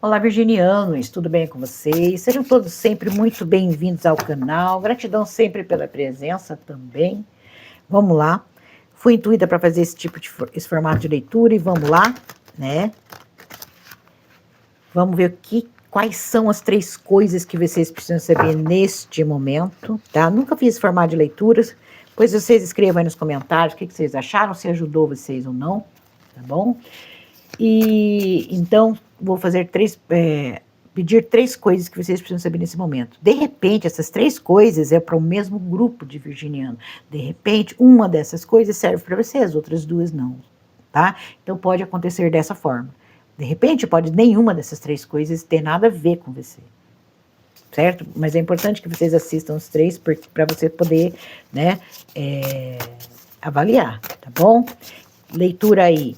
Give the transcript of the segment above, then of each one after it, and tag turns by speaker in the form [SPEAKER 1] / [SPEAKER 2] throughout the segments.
[SPEAKER 1] Olá, virginianos, tudo bem com vocês? Sejam todos sempre muito bem-vindos ao canal. Gratidão sempre pela presença também. Vamos lá. Fui intuída para fazer esse formato de leitura e vamos lá, né? Vamos ver quais são as 3 coisas que vocês precisam saber neste momento, tá? Nunca fiz esse formato de leituras, pois vocês escrevam aí nos comentários o que vocês acharam, se ajudou vocês ou não, tá bom? E então vou fazer pedir 3 coisas que vocês precisam saber nesse momento. De repente, essas 3 coisas é para o mesmo grupo de virginiano. De repente, uma dessas coisas serve para você, as outras 2 não, tá? Então pode acontecer dessa forma. De repente, pode nenhuma dessas 3 coisas ter nada a ver com você, certo? Mas é importante que vocês assistam os 3 para você poder, né, avaliar, tá bom? Leitura aí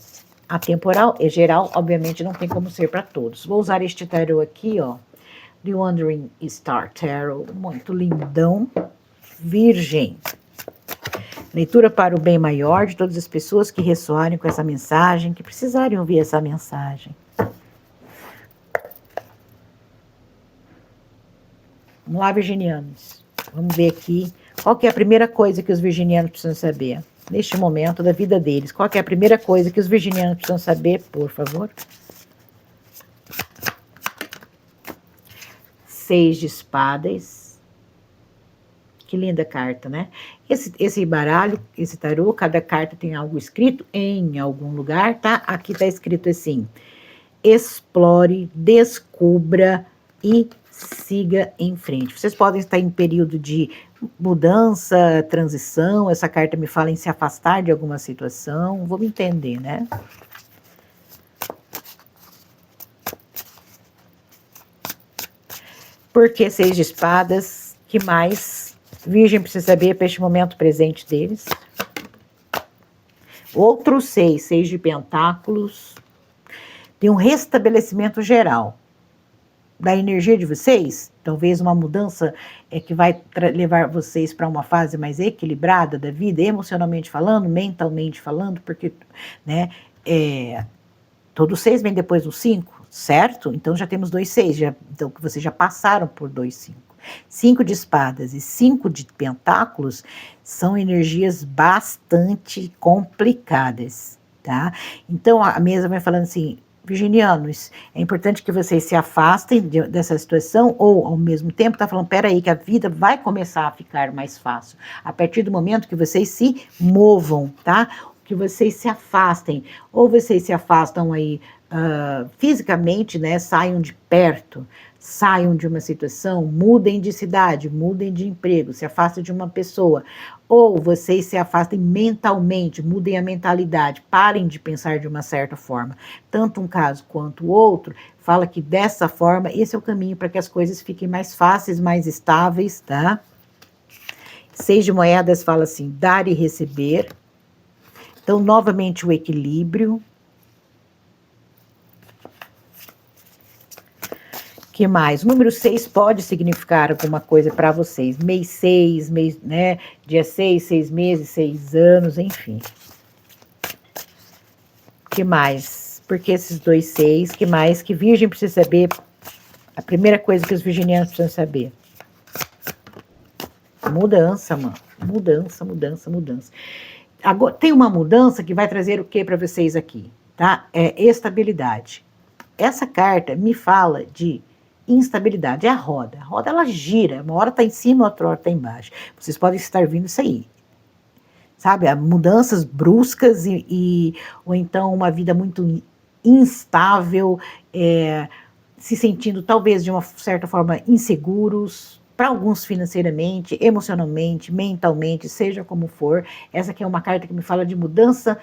[SPEAKER 1] atemporal e geral, obviamente não tem como ser para todos. Vou usar este tarô aqui, ó, The Wandering Star Tarot, muito lindão, Virgem. Leitura para o bem maior de todas as pessoas que ressoarem com essa mensagem, que precisarem ouvir essa mensagem. Vamos lá, virginianos. Vamos ver aqui qual que é a primeira coisa que os virginianos precisam saber neste momento da vida deles. Qual que é a primeira coisa que os virginianos precisam saber, por favor? 6 de espadas. Que linda carta, né? Esse baralho, esse tarô, cada carta tem algo escrito em algum lugar, tá? Aqui tá escrito assim: explore, descubra e siga em frente. Vocês podem estar em período de mudança, transição. Essa carta me fala em se afastar de alguma situação. Vamos entender, né? Por que 6 de espadas? Que mais Virgem precisa saber para este momento presente deles? Outro 6 de pentáculos. Tem um restabelecimento geral da energia de vocês, talvez uma mudança que vai levar vocês para uma fase mais equilibrada da vida, emocionalmente falando, mentalmente falando, porque, né, todo 6 vem depois do 5, certo? Então já temos 2 6, então vocês já passaram por 2 5. 5 de espadas e 5 de pentáculos são energias bastante complicadas, tá? Então a mesa vai falando assim: virginianos, é importante que vocês se afastem dessa situação, ou ao mesmo tempo tá falando, peraí, que a vida vai começar a ficar mais fácil, a partir do momento que vocês se movam, tá? Que vocês se afastem, ou vocês se afastam aí fisicamente, né, saiam de perto, saiam de uma situação, mudem de cidade, mudem de emprego, se afastem de uma pessoa, ou vocês se afastem mentalmente, mudem a mentalidade, parem de pensar de uma certa forma. Tanto um caso quanto o outro, fala que dessa forma, esse é o caminho para que as coisas fiquem mais fáceis, mais estáveis, tá? 6 de moedas fala assim, dar e receber. Então, novamente, o equilíbrio. Que mais? O número 6 pode significar alguma coisa para vocês. Mês 6, né? Dia 6, 6 meses, 6 anos, enfim. Que mais? Porque esses 2 6, que mais? Que Virgem precisa saber? A primeira coisa que os virginianos precisam saber. Mudança, mano. Mudança, mudança, mudança. Agora, tem uma mudança que vai trazer o que para vocês aqui, tá? É estabilidade. Essa carta me fala de instabilidade, é a roda. A roda, ela gira, uma hora está em cima, outra hora está embaixo. Vocês podem estar vendo isso aí, sabe? Mudanças bruscas ou então uma vida muito instável, se sentindo talvez de uma certa forma inseguros, para alguns financeiramente, emocionalmente, mentalmente, seja como for. Essa aqui é uma carta que me fala de mudança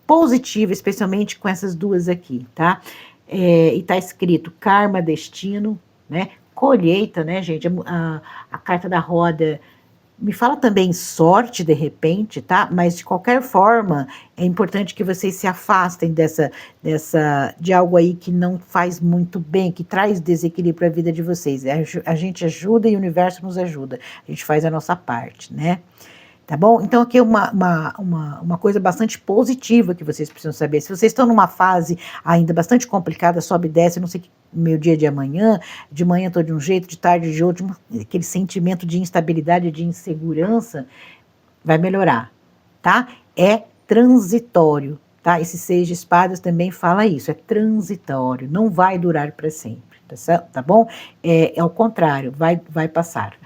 [SPEAKER 1] positiva, especialmente com essas 2 aqui, tá? E tá escrito karma, destino, né? Colheita, né, gente? A carta da roda me fala também sorte, de repente, tá? Mas, de qualquer forma, é importante que vocês se afastem de algo aí que não faz muito bem, que traz desequilíbrio para a vida de vocês. A gente ajuda e o universo nos ajuda. A gente faz a nossa parte, né? Tá bom? Então, aqui é uma coisa bastante positiva que vocês precisam saber. Se vocês estão numa fase ainda bastante complicada, sobe e desce, não sei que meu dia de amanhã, de manhã estou de um jeito, de tarde de outro, aquele sentimento de instabilidade, de insegurança, vai melhorar, tá? É transitório, tá? Esse 6 de espadas também fala isso, é transitório, não vai durar para sempre, tá bom? É ao contrário, vai passar.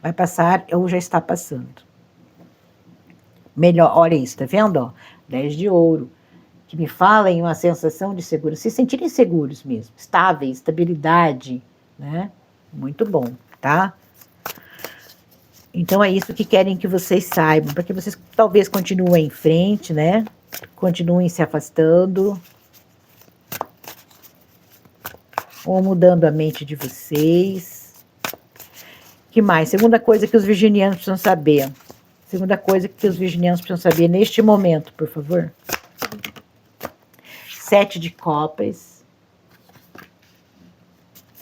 [SPEAKER 1] Vai passar ou já está passando. Melhor, olha isso, tá vendo? Ó, 10 de ouro, que me fala em uma sensação de segurança, se sentirem seguros mesmo, estáveis, estabilidade, né? Muito bom, tá? Então é isso que querem que vocês saibam, para que vocês talvez continuem em frente, né? Continuem se afastando, ou mudando a mente de vocês. Que mais? Segunda coisa que os virginianos precisam saber. Segunda coisa que os virginianos precisam saber neste momento, por favor. 7 de copas.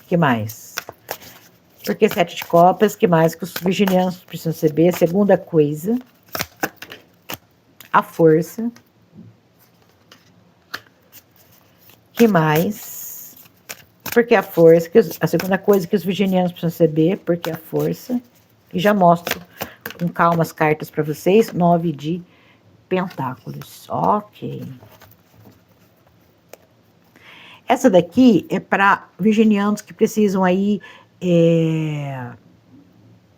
[SPEAKER 1] Que mais? Por que 7 de copas? Que mais que os virginianos precisam saber? Segunda coisa. A força. Que mais? Porque a força. A segunda coisa que os virginianos precisam saber. Porque a força. E já mostro com calma as cartas para vocês. 9 de pentáculos. Ok. Essa daqui é para virginianos que precisam aí,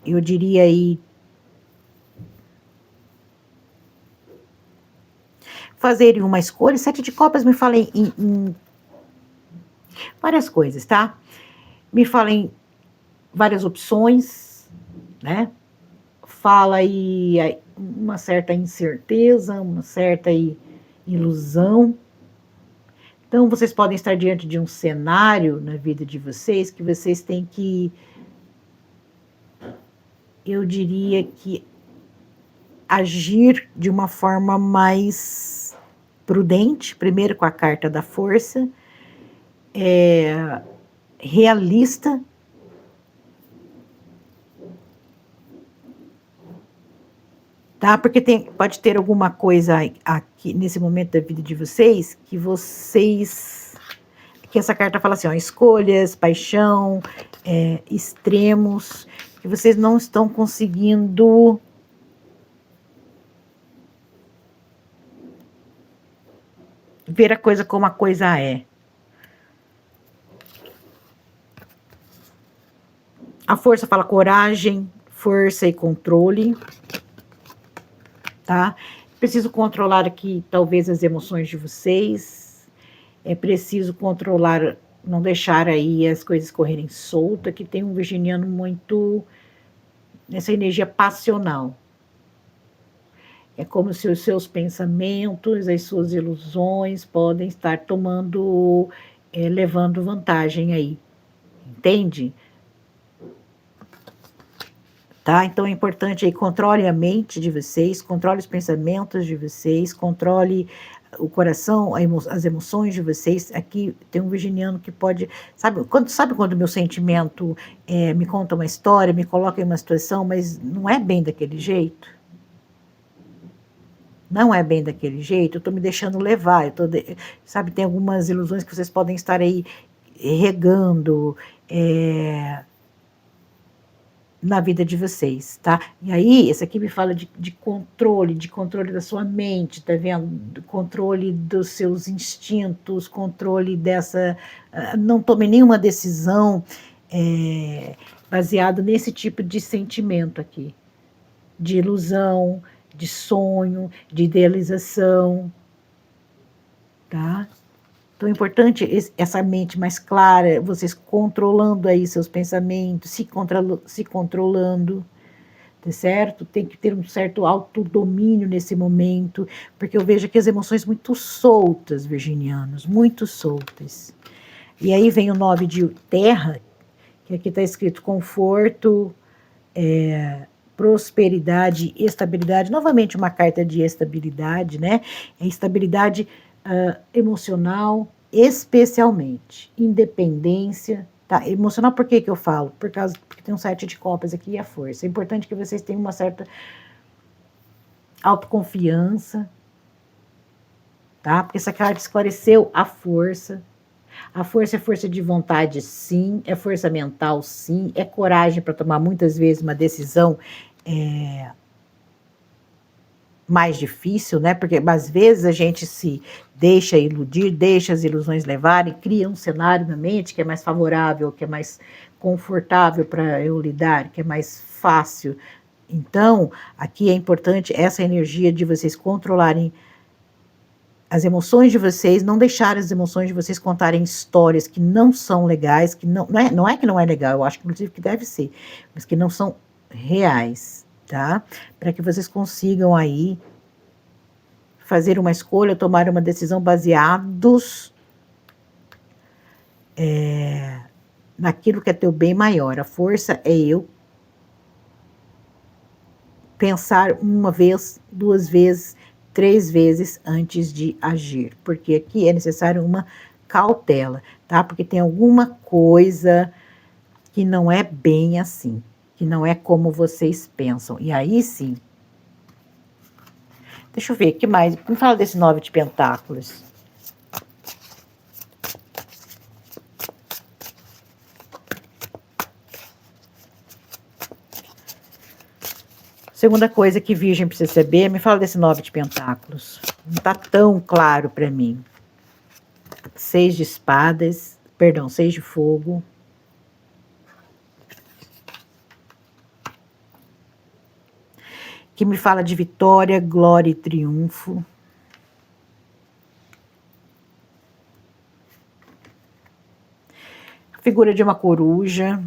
[SPEAKER 1] eu diria aí, fazerem uma escolha. 7 de copas me fala em várias coisas, tá? Me fala em várias opções, né? Fala aí uma certa incerteza, uma certa ilusão. Então, vocês podem estar diante de um cenário na vida de vocês que vocês têm que, eu diria que, agir de uma forma mais prudente, primeiro com a carta da força, realista, tá? Porque pode ter alguma coisa aqui nesse momento da vida de vocês que essa carta fala assim, ó, escolhas, paixão, extremos, que vocês não estão conseguindo ver a coisa como a coisa é. A força fala coragem, força e controle, tá? Preciso controlar aqui, talvez, as emoções de vocês. É preciso controlar, não deixar aí as coisas correrem solta, que tem um virginiano muito nessa energia passional. É como se os seus pensamentos, as suas ilusões podem estar levando vantagem aí. Entende? Tá? Então é importante aí, controle a mente de vocês, controle os pensamentos de vocês, controle o coração, as emoções de vocês. Aqui tem um virginiano que pode, sabe quando o meu sentimento me conta uma história, me coloca em uma situação, mas não é bem daquele jeito? Não é bem daquele jeito, eu estou me deixando levar, sabe, tem algumas ilusões que vocês podem estar aí regando, na vida de vocês, tá? E aí, esse aqui me fala de controle da sua mente, tá vendo? Controle dos seus instintos, controle não tome nenhuma decisão baseado nesse tipo de sentimento aqui, de ilusão, de sonho, de idealização, tá? Então é importante essa mente mais clara, vocês controlando aí seus pensamentos, se controlando, tá certo? Tem que ter um certo autodomínio nesse momento, porque eu vejo aqui as emoções muito soltas, virginianos, muito soltas. E aí vem o 9 de terra, que aqui está escrito conforto, prosperidade, estabilidade, novamente uma carta de estabilidade, né? É estabilidade emocional, especialmente, independência, tá? Emocional, por que eu falo? Porque tem um 7 de copas aqui e a força. É importante que vocês tenham uma certa autoconfiança, tá? Porque essa carta esclareceu a força. A força é força de vontade, sim. É força mental, sim. É coragem para tomar muitas vezes uma decisão mais difícil, né? Porque às vezes a gente se deixa iludir, deixa as ilusões levarem, cria um cenário na mente que é mais favorável, que é mais confortável para eu lidar, que é mais fácil. Então, aqui é importante essa energia de vocês controlarem as emoções de vocês, não deixarem as emoções de vocês contarem histórias que não são legais, que não é que não é legal, eu acho inclusive que deve ser, mas que não são reais, tá? Para que vocês consigam aí fazer uma escolha, tomar uma decisão baseados naquilo que é teu bem maior. A força é eu pensar uma vez, duas vezes, três vezes antes de agir, porque aqui é necessário uma cautela, tá? Porque tem alguma coisa que não é bem assim, que não é como vocês pensam. E aí sim. Deixa eu ver, o que mais? Me fala desse 9 de pentáculos. Segunda coisa que Virgem precisa saber, me fala desse 9 de pentáculos. Não tá tão claro para mim. 6 de espadas, perdão, 6 de fogo. Que me fala de vitória, glória e triunfo. A figura de uma coruja.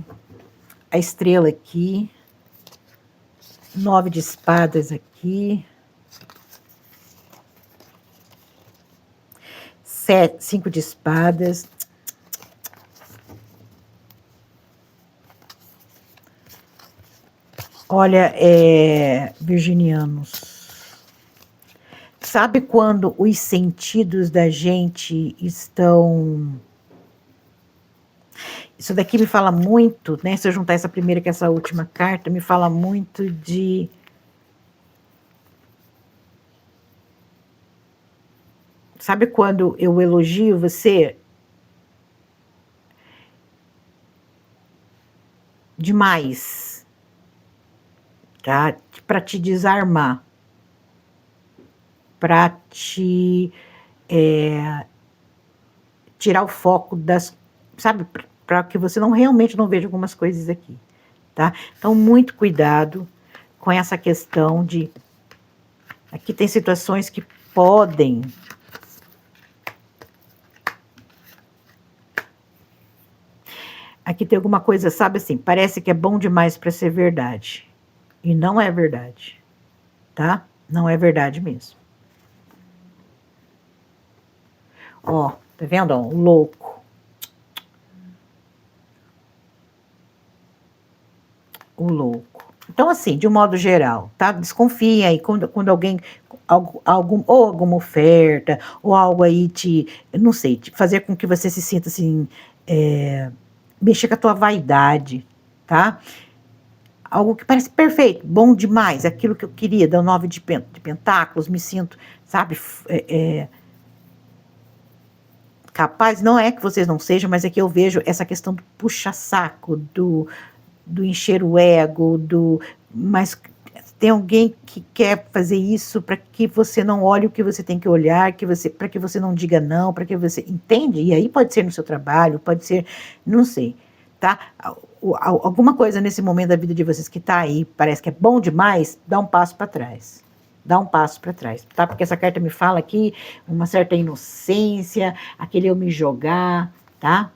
[SPEAKER 1] A estrela aqui. 9 de espadas aqui. 5 de espadas. Olha, virginianos, sabe quando os sentidos da gente estão... Isso daqui me fala muito, né? Se eu juntar essa primeira com essa última carta, me fala muito de... Sabe quando eu elogio você? Demais, tá? Para te desarmar. Para te tirar o foco das... Sabe? Para que você realmente não veja algumas coisas aqui, tá? Então, muito cuidado com essa questão de... Aqui tem situações que podem... Aqui tem alguma coisa, sabe assim, parece que é bom demais para ser verdade. E não é verdade, tá? Não é verdade mesmo. Ó, tá vendo? Ó, o louco. O louco. Então, assim, de um modo geral, tá? Desconfia aí quando alguém... ou alguma oferta, ou algo aí não sei, fazer com que você se sinta assim... mexer com a tua vaidade, tá? Algo que parece perfeito, bom demais, aquilo que eu queria, da 9 de pentáculos, me sinto, sabe, capaz, não é que vocês não sejam, mas é que eu vejo essa questão do puxa-saco, do encher o ego, mas tem alguém que quer fazer isso para que você não olhe o que você tem que olhar, para que você não diga não, para que você... Entende? E aí pode ser no seu trabalho, pode ser... Não sei, tá? Alguma coisa nesse momento da vida de vocês que tá aí, parece que é bom demais, dá um passo para trás. Dá um passo para trás, tá? Porque essa carta me fala aqui uma certa inocência, aquele eu me jogar, tá?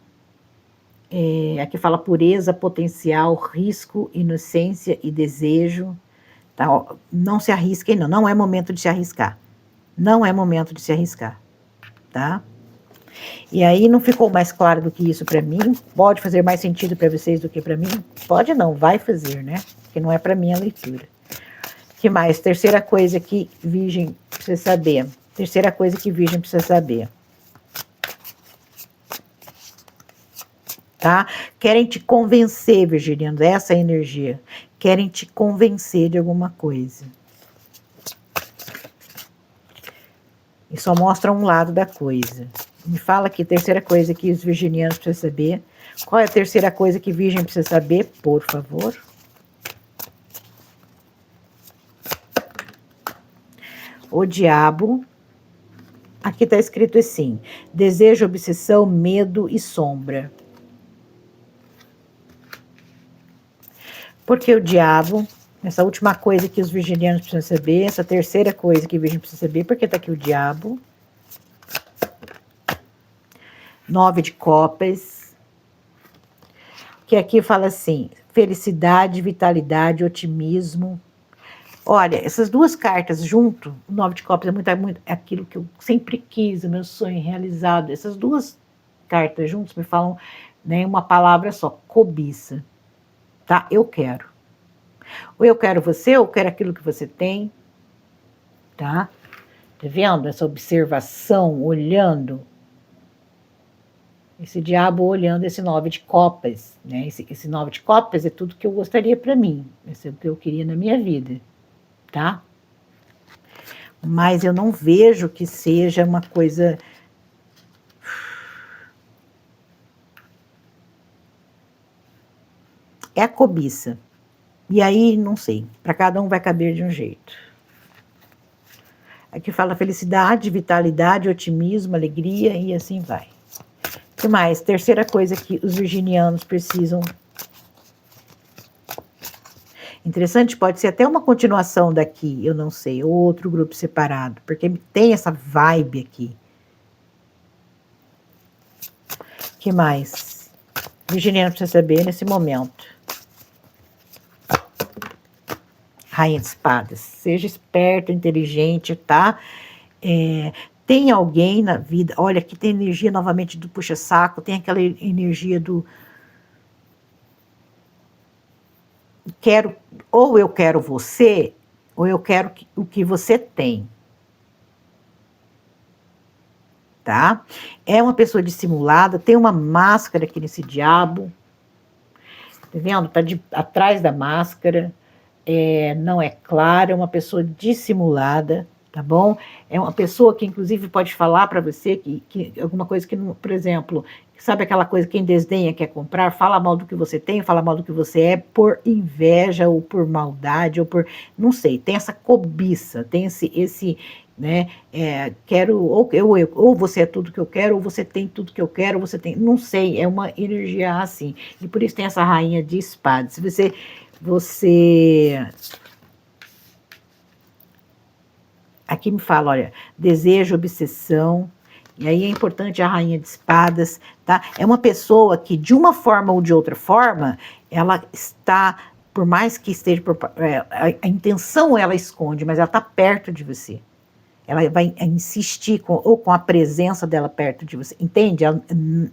[SPEAKER 1] Aqui fala pureza, potencial, risco, inocência e desejo. Tá? Não se arrisquem, não. Não é momento de se arriscar. Não é momento de se arriscar. Tá? E aí não ficou mais claro do que isso para mim? Pode fazer mais sentido para vocês do que para mim? Pode não, vai fazer, né? Porque não é para mim a leitura. Que mais? Terceira coisa que Virgem precisa saber. Terceira coisa que Virgem precisa saber. Tá? Querem te convencer, virginiano, essa é a energia. Querem te convencer de alguma coisa. E só mostra um lado da coisa. Me fala aqui, terceira coisa que os virginianos precisam saber. Qual é a terceira coisa que virgem precisa saber, por favor? O diabo. Aqui está escrito assim: desejo, obsessão, medo e sombra. Porque o diabo, essa última coisa que os virginianos precisam saber, essa terceira coisa que a virgem precisa saber, porque está aqui o diabo. 9 de copas. Que aqui fala assim: felicidade, vitalidade, otimismo. Olha, essas duas cartas junto, o 9 de copas é muito aquilo que eu sempre quis, o meu sonho realizado. Essas duas cartas juntas me falam, né, uma palavra só: cobiça. Tá? Eu quero. Ou eu quero você, ou eu quero aquilo que você tem. Tá? Tá vendo? Essa observação, olhando. Esse diabo olhando esse 9 de copas, né? Esse 9 de copas é tudo que eu gostaria para mim. Esse é o que eu queria na minha vida. Tá? Mas eu não vejo que seja uma coisa... É a cobiça. E aí, não sei, para cada um vai caber de um jeito. Aqui fala felicidade, vitalidade, otimismo, alegria e assim vai. O que mais? Terceira coisa que os virginianos precisam. Interessante, pode ser até uma continuação daqui, eu não sei, outro grupo separado, porque tem essa vibe aqui. O que mais? Virginiano precisa saber nesse momento. Rainha de espadas. Seja esperto, inteligente, tá? Tem alguém na vida... Olha, aqui tem energia novamente do puxa-saco, tem aquela energia do... Ou eu quero você, ou eu quero o que você tem. Tá? É uma pessoa dissimulada, tem uma máscara aqui nesse diabo. Tá vendo? Tá atrás da máscara. Não é clara, é uma pessoa dissimulada, tá bom? É uma pessoa que, inclusive, pode falar para você que alguma coisa que, por exemplo, sabe aquela coisa, quem desdenha quer comprar, fala mal do que você tem, fala mal do que você é, por inveja, ou por maldade, ou por, não sei, tem essa cobiça, tem esse né, quero, ou você é tudo que eu quero, ou você tem tudo que eu quero, você tem, não sei, é uma energia assim, e por isso tem essa rainha de espadas. Se você aqui me fala, olha, desejo, obsessão, e aí é importante a rainha de espadas, tá? É uma pessoa que, de uma forma ou de outra forma, ela está, por mais que esteja, a intenção ela esconde, mas ela está perto de você. Ela vai insistir ou com a presença dela perto de você, entende?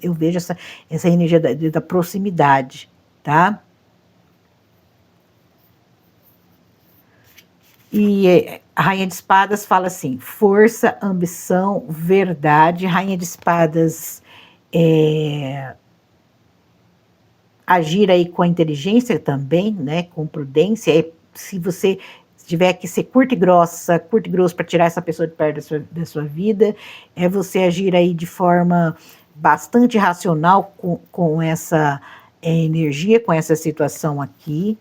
[SPEAKER 1] Eu vejo essa energia da proximidade, tá? E a Rainha de Espadas fala assim: força, ambição, verdade. Rainha de Espadas agir aí com a inteligência também, né? Com prudência. Se você tiver que ser curto e grosso para tirar essa pessoa de perto da sua vida, é você agir aí de forma bastante racional com essa energia, com essa situação aqui.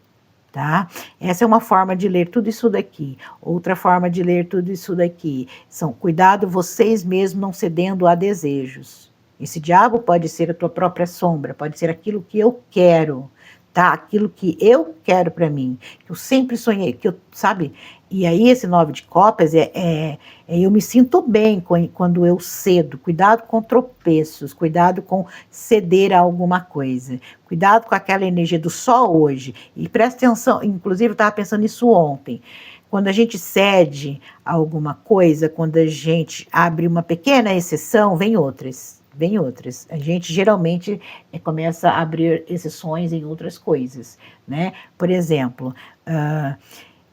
[SPEAKER 1] Tá? Essa é uma forma de ler tudo isso daqui. Outra forma de ler tudo isso daqui são: cuidado vocês mesmos não cedendo a desejos. Esse diabo pode ser a tua própria sombra, pode ser aquilo que eu quero, tá? Aquilo que eu quero para mim, que eu sempre sonhei, que eu, sabe? E aí esse 9 de copas eu me sinto bem quando eu cedo. Cuidado com tropeços, cuidado com ceder a alguma coisa. Cuidado com aquela energia do só hoje. E presta atenção, inclusive eu estava pensando nisso ontem. Quando a gente cede a alguma coisa, quando a gente abre uma pequena exceção, vem outras. Vem outras. A gente geralmente começa a abrir exceções em outras coisas, né? Por exemplo,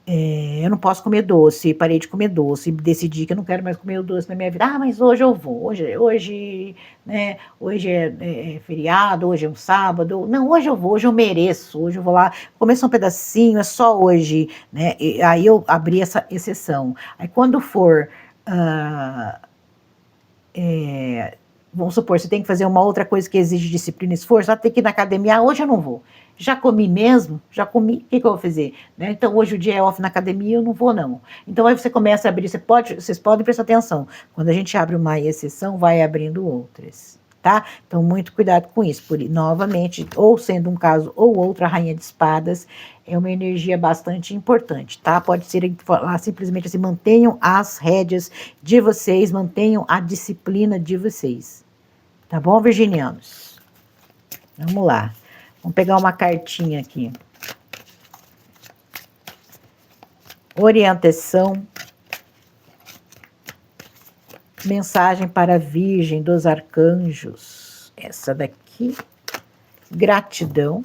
[SPEAKER 1] eu não posso comer doce, parei de comer doce, decidi que eu não quero mais comer o doce na minha vida. Ah, mas hoje eu vou, hoje, né, hoje é feriado, hoje é um sábado. Não, hoje eu vou, hoje eu mereço, hoje eu vou lá comer só um pedacinho, é só hoje, né? E aí eu abri essa exceção. Aí quando for Vamos supor, você tem que fazer uma outra coisa que exige disciplina e esforço, tem que ir na academia, hoje eu não vou. Já comi mesmo? Já comi, o que eu vou fazer? Né? Então, hoje o dia é off na academia, eu não vou não. Então, aí você começa a abrir, vocês podem prestar atenção, quando a gente abre uma exceção, vai abrindo outras, tá? Então, muito cuidado com isso. Novamente, ou sendo um caso ou outra, a rainha de espadas é uma energia bastante importante, tá? Pode ser falar simplesmente assim, mantenham as rédeas de vocês, mantenham a disciplina de vocês. Tá bom, virginianos? Vamos lá. Vamos pegar uma cartinha aqui. Orientação. Mensagem para a Virgem dos Arcanjos. Essa daqui. Gratidão.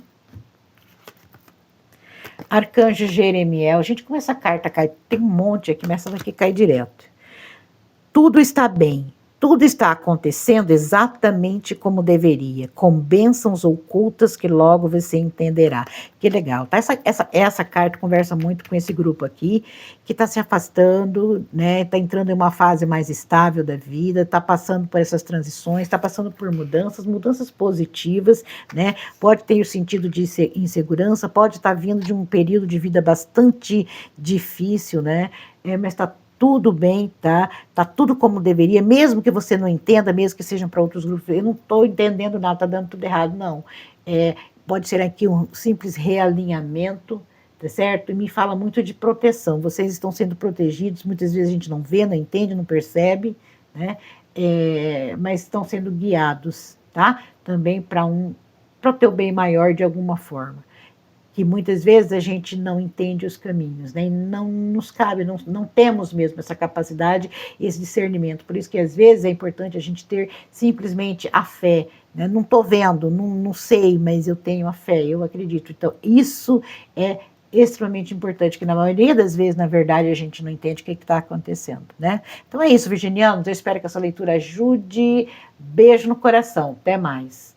[SPEAKER 1] Arcanjo Jeremiel. Gente, como essa carta cai, tem um monte aqui, mas essa daqui cai direto. Tudo está bem. Tudo está acontecendo exatamente como deveria, com bênçãos ocultas que logo você entenderá. Que legal, tá? Essa carta conversa muito com esse grupo aqui, que está se afastando, né? Está entrando em uma fase mais estável da vida, está passando por essas transições, está passando por mudanças positivas, né? Pode ter o sentido de insegurança, pode estar vindo de um período de vida bastante difícil, né? Mas está tudo bem, tá? Tá tudo como deveria, mesmo que você não entenda, mesmo que sejam para outros grupos, eu não estou entendendo nada, tá dando tudo errado, não. Pode ser aqui um simples realinhamento, tá certo? E me fala muito de proteção, vocês estão sendo protegidos, muitas vezes a gente não vê, não entende, não percebe, né? Mas estão sendo guiados, tá? Também para o teu bem maior de alguma forma. Que muitas vezes a gente não entende os caminhos, né? E não nos cabe, não temos mesmo essa capacidade, esse discernimento. Por isso que às vezes é importante a gente ter simplesmente a fé, né? Não estou vendo, não sei, mas eu tenho a fé, eu acredito. Então isso é extremamente importante, que na maioria das vezes, na verdade, a gente não entende o que está acontecendo, né? Então é isso, virginianos, eu espero que essa leitura ajude. Beijo no coração, até mais.